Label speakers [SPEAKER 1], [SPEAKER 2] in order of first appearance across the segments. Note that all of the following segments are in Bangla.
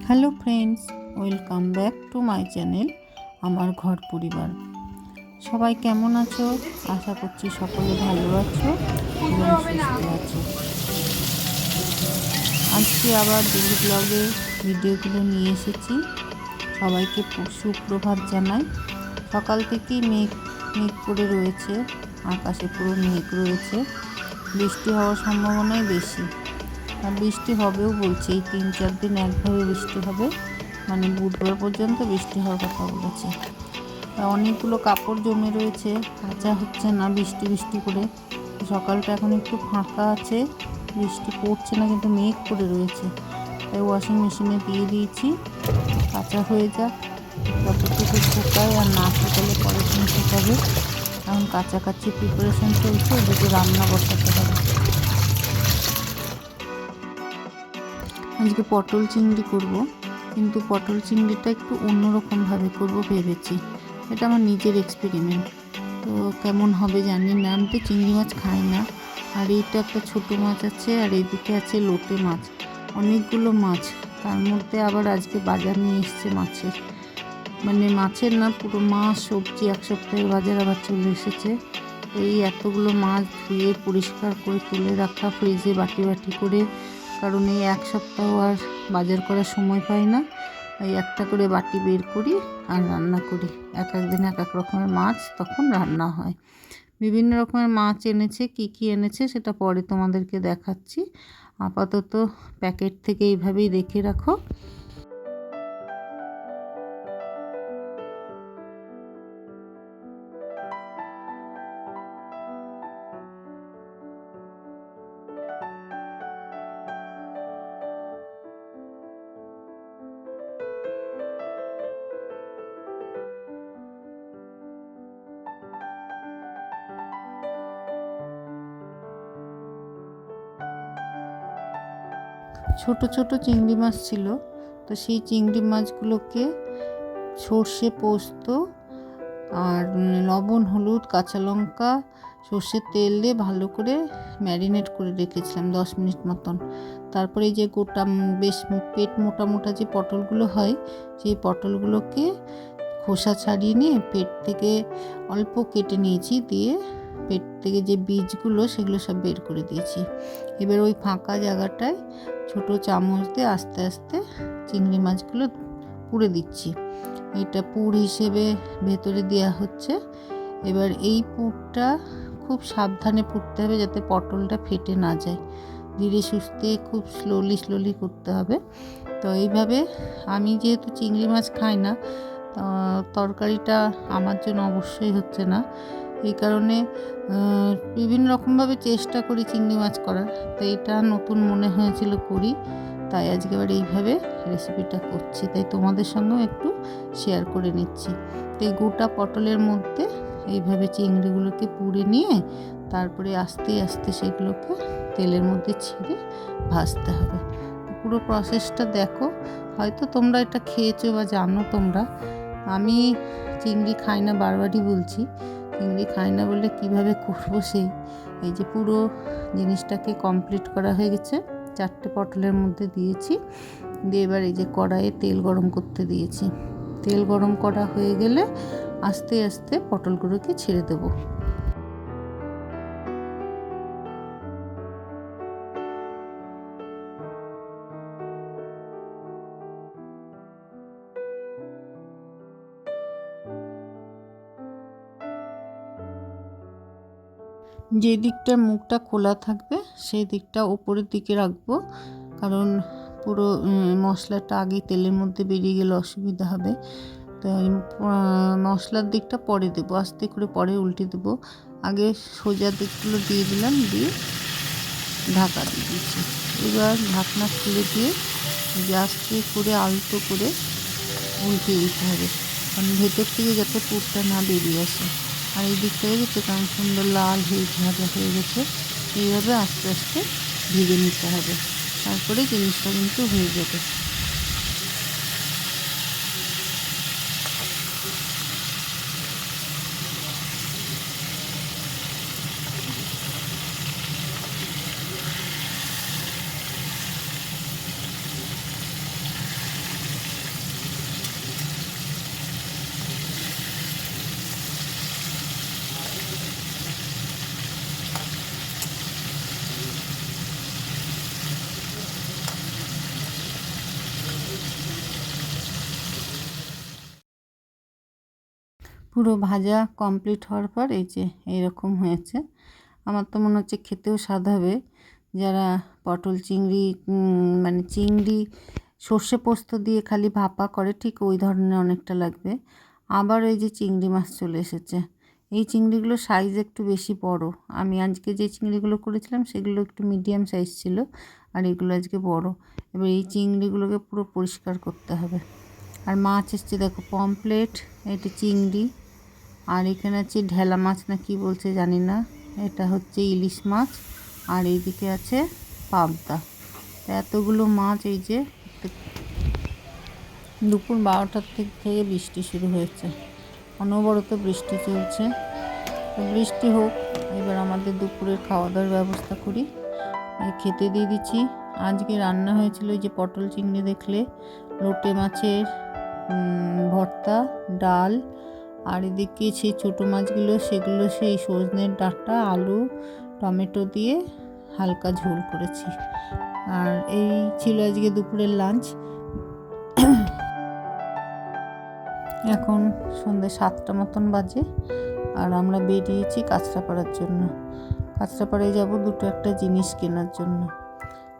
[SPEAKER 1] Hello friends, welcome back to my channel আমার ঘর পরিবার। সবাই কেমন আছো? আশা করছি সকলে ভালো আছো এবং সুস্থ আছো। আজকে আবার ডেলি ব্লগে ভিডিওগুলো নিয়ে এসেছি। সবাইকে সুপ্রভাত জানাই। সকাল থেকেই মেঘ মেঘ করে রয়েছে, আকাশে পুরো মেঘ রয়েছে। বৃষ্টি হওয়ার সম্ভাবনাই বেশি, আর বৃষ্টি হবেও বলছে। এই 3-4 দিন একভাবে বৃষ্টি হবে, মানে বুধবার পর্যন্ত বৃষ্টি হওয়ার কথা বলেছে। অনেকগুলো কাপড় জমে রয়েছে, কাচা হচ্ছে না বৃষ্টি বৃষ্টি করে। সকালটা এখন একটু ফাঁকা আছে, বৃষ্টি পড়ছে না কিন্তু মেঘ করে রয়েছে। তাই ওয়াশিং মেশিনে দিয়ে দিয়েছি, কাঁচা হয়ে যাক। যতটুকু শুকায়, আর না শুকালে পরের দিন শুকাবে। এখন কাছাকাছি প্রিপারেশন চলছে, ওদিকে রান্না বসাতে হবে। আজকে পটল চিংড়ি করব, কিন্তু পটল চিংড়িটা একটু অন্যরকমভাবে করব ভেবেছি। এটা আমার নিজের এক্সপেরিমেন্ট, তো কেমন হবে জানি না। আমি তো চিংড়ি মাছ খাই না। আর এইটা একটা ছোটো মাছ আছে, আর এইদিকে আছে লোটে মাছ। অনেকগুলো মাছ, তার মধ্যে আবার আজকে বাজার নিয়ে এসছে মাছের, মানে মাছের না, পুরো মাছ সবজি এক সপ্তাহের বাজার আবার চলে এসেছে। এই এতগুলো মাছ ধুয়ে পরিষ্কার করে তুলে রাখা ফ্রিজে বাটি বাটি করে, কারণ এই এক সপ্তাহ আর বাজার করার সময় পাই না। এই একটা করে বাটি বের করি আর রান্না করি। এক এক দিন এক এক রকমের মাছ তখন রান্না হয়। বিভিন্ন রকমের মাছ এনেছে, কি এনেছে সেটা পরে তোমাদেরকে দেখাচ্ছি। আপাতত প্যাকেট থেকে এইভাবেই রেখে রাখো। ছোট ছোট চিংড়ি মাছ ছিল, তো সেই চিংড়ি মাছগুলোকে সর্ষে পোস্ত আর লবণ হলুদ কাঁচা লঙ্কা সর্ষের তেল দিয়ে ভালো করে ম্যারিনেট করে রেখেছিলাম 10 মিনিট মতন। তারপরে যে গোটা বেশ পেট মোটা মোটা যে পটলগুলো হয়, সেই পটলগুলোকে খোসা ছাড়িয়ে নিয়ে পেট থেকে অল্প কেটে নিয়েছি, দিয়ে পেট থেকে যে বীজগুলো সেগুলো সব বের করে দিয়েছি। এবার ওই ফাঁকা জায়গাটায় ছোট চামচ দিয়ে আস্তে আস্তে চিংড়ি মাছগুলো পুড়ে দিচ্ছি। এটা পুর হিসেবে ভেতরে দেওয়া হচ্ছে। এবার এই পুরটা খুব সাবধানে পুড়তে হবে, যাতে পটলটা ফেটে না যায়। ধীরে সুস্থে খুব স্লোলি করতে হবে। তো এইভাবে, আমি যেহেতু চিংড়ি মাছ খাই না, তরকারিটা আমার জন্য অবশ্যই হচ্ছে না। এই কারণে বিভিন্ন রকমভাবে চেষ্টা করি চিংড়ি মাছ করার, তো এটা নতুন মনে হয়েছিল করি, তাই আজকে আবার এইভাবে রেসিপিটা করছি। তাই তোমাদের সঙ্গেও একটু শেয়ার করে নিচ্ছি। তো এই গোটা পটলের মধ্যে এইভাবে চিংড়িগুলোকে পুড়ে নিয়ে তারপরে আস্তে আস্তে সেগুলোকে তেলের মধ্যে ছেড়ে ভাজতে হবে। পুরো প্রসেসটা দেখো। হয়তো তোমরা এটা খেয়েছো বা জানো তোমরা। আমি চিংড়ি খাই না, বারবারই বলছি। চিংড়ি খাই না বলে কিভাবে করবো সেই। এই যে পুরো জিনিসটাকে কমপ্লিট করা হয়ে গেছে। 4টে পটলের মধ্যে দিয়েছি, দিয়ে এবার এই যে কড়াইয়ে তেল গরম করতে দিয়েছি। তেল গরম করা হয়ে গেলে আস্তে আস্তে পটলগুলোকে ছেড়ে দেবো। যে দিকটা মুখটা খোলা থাকবে সেই দিকটা ওপরের দিকে রাখবো, কারণ পুরো মশলাটা আগে তেলের মধ্যে বেরিয়ে গেলে অসুবিধা হবে। তো মশলার দিকটা পরে দেবো, আস্তে করে পরে উল্টে দেবো। আগে সোজা দিকগুলো দিয়ে দিলাম, দিয়ে ঢাকা দিয়ে দিচ্ছি। এবার ঢাকনা খুলে দিয়ে আস্তে করে আলতো করে উল্টে দিতে হবে, কারণ ভেতর থেকে যাতে পুরটা না বেরিয়ে আসে। আর এই দিকটা দেখেছো কেমন সুন্দর লাল হয়ে ভাজা হয়ে গেছে। এইভাবে আস্তে আস্তে ভেজে নিতে হবে, তারপরে জিনিসটা কিন্তু হয়ে যাবে। পুরো ভাজা কমপ্লিট হওয়ার পর এই যে এইরকম হয়েছে। আমার তো মনে হচ্ছে খেতেও স্বাদ হবে। যারা পটল চিংড়ি মানে চিংড়ি সর্ষে পোস্ত দিয়ে খালি ভাপা করে ঠিক ওই ধরনের অনেকটা লাগবে। আবার এই যে চিংড়ি মাছ চলে এসেছে। এই চিংড়িগুলো সাইজ একটু বেশি বড়। আমি আজকে যে চিংড়িগুলো করেছিলাম সেগুলো একটু মিডিয়াম সাইজ ছিল, আর এগুলো আজকে বড়। এবার এই চিংড়িগুলোকে পুরো পরিষ্কার করতে হবে। আর মাছ এসছে দেখো, পমফ্লেট, এটা চিংড়ি, আর এখানে আছে ঢেলা মাছ না কি বলছে জানি না, এটা হচ্ছে ইলিশ মাছ, আর এইদিকে আছে পাবদা। এতগুলো মাছ এই যে দুপুর 12টার থেকে বৃষ্টি শুরু হয়েছে, অনবরত বৃষ্টি চলছে। তো বৃষ্টি হোক, এবার আমাদের দুপুরের খাওয়া দাওয়ার ব্যবস্থা করি। খেতে দিয়ে দিচ্ছি। আজকে রান্না হয়েছিল এই যে পটল চিংড়ি দেখলে, লোটে মাছের ভর্তা, ডাল, আর এদিকে সেই ছোটো মাছগুলো সেগুলো সেই সজনের ডাঁটা, আলু, টমেটো দিয়ে হালকা ঝোল করেছি। আর এই ছিল আজকে দুপুরের লাঞ্চ। এখন সন্ধ্যে 7টা মতন বাজে, আর আমরা বেরিয়েছি কাঁচরাপাড়ার জন্য। কাঁচরাপাড়ায় যাব দুটো একটা জিনিস কেনার জন্য।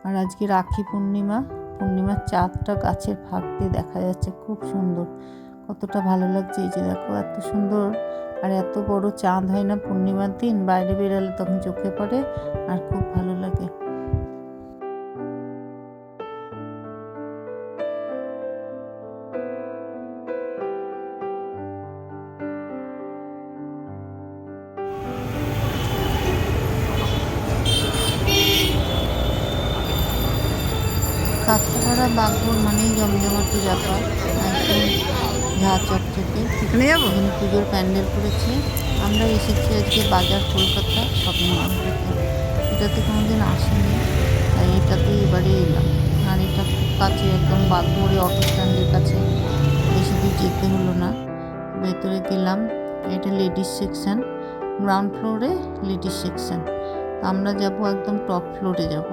[SPEAKER 1] আর আজকে রাখি পূর্ণিমার চাঁদটা গাছের ফাঁক দিয়ে দেখা যাচ্ছে, খুব সুন্দর, কতটা ভালো লাগছে। এই যে দেখো এত সুন্দর, আর এত বড় চাঁদ হয় না পূর্ণিমার দিন, বাইরে বেরালে তখন চোখে পড়ে আর খুব ভালো লাগে। কাঁচরাপাড়া বাগদোর মানেই জমজমাটি ব্যাপার, একদম ঝাঁ চকচকে। এখানে যাবো, এখানে পুজোর প্যান্ডেল করেছে। আমরা এসেছি আজকে বাজার কলকাতা শপিং মল থেকে। এটাতে কোনোদিন আসিনি, তাই এটাতে এবারে এলাম। আর এটা খুব কাছে, একদম বাগদোরে অটো স্ট্যান্ডের কাছে, বেশি দূর যেতে হলো না। ভেতরে গেলাম। এটা লেডিস সেকশন, গ্রাউন্ড ফ্লোরে লেডিস সেকশন। আমরা যাব একদম টপ ফ্লোরে যাব।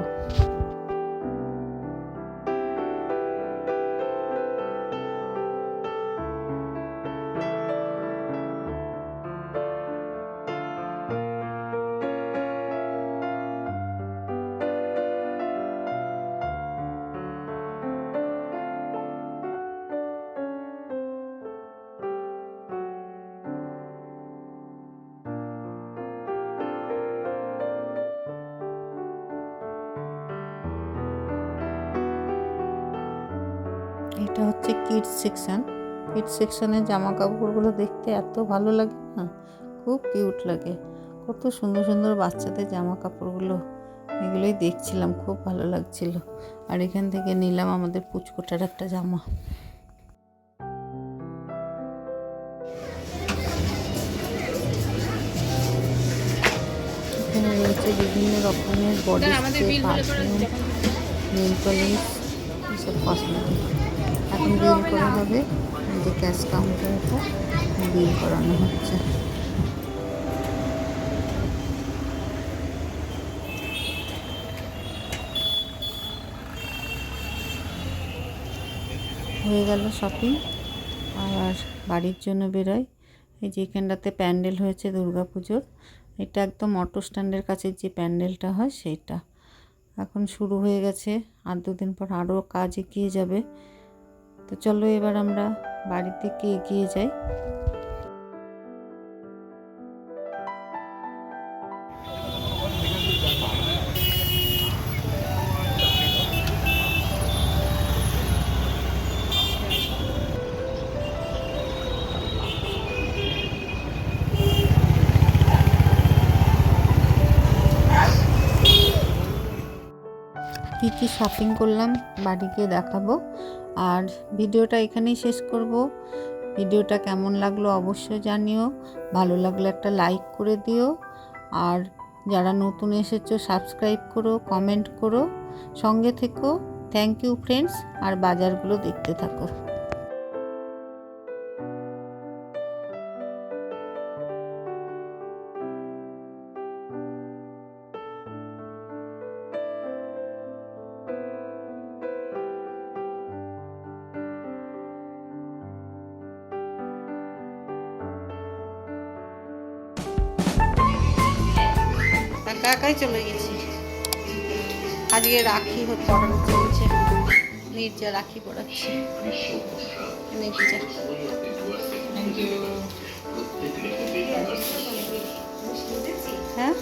[SPEAKER 1] এটা হচ্ছে কিডস সেকশন। কিডস সেকশনের জামা কাপড়গুলো দেখতে এত ভালো লাগে না, খুব কিউট লাগে। কত সুন্দর সুন্দর বাচ্চাদের জামা কাপড়গুলো, এগুলোই দেখছিলাম, খুব ভালো লাগছিল। আর এখান থেকে নিলাম আমাদের পুচকোটার একটা জামা। এখানে রয়েছে বিভিন্ন রকমের body spray, perfume, nail polish, এসব কসমেটিক। এখন বিল করা হবে, যে ক্যাশ কাউন্টারটা বিল করানো হচ্ছে। হয়ে গেল শপিং, আর বাড়ির জন্য বেরোয়। এই যে এখানটাতে প্যান্ডেল হয়েছে দুর্গাপুজোর, এটা একদম অটো স্ট্যান্ডের কাছে যে প্যান্ডেলটা হয় সেইটা। এখন শুরু হয়ে গেছে, আর 2 দিন পর আরও কাজ এগিয়ে যাবে। তো চলো এবার আমরা বাড়ির দিকে এগিয়ে যাই। কী কী শপিং করলাম বাড়ি গিয়ে দেখাবো, আর ভিডিওটা এখানেই শেষ করব। ভিডিওটা কেমন লাগলো অবশ্যই জানিও, ভালো লাগলে একটা লাইক করে দিও, আর যারা নতুন এসেছো সাবস্ক্রাইব করো, কমেন্ট করো, সঙ্গে থেকো। থ্যাংক ইউ ফ্রেন্ডস, আর বাজারগুলো দেখতে থাকো। একা একাই চলে গেছি। আজকে রাখি পড়ানো চলছে, নির্জা রাখি পড়াচ্ছে। নির্জা হ্যাঁ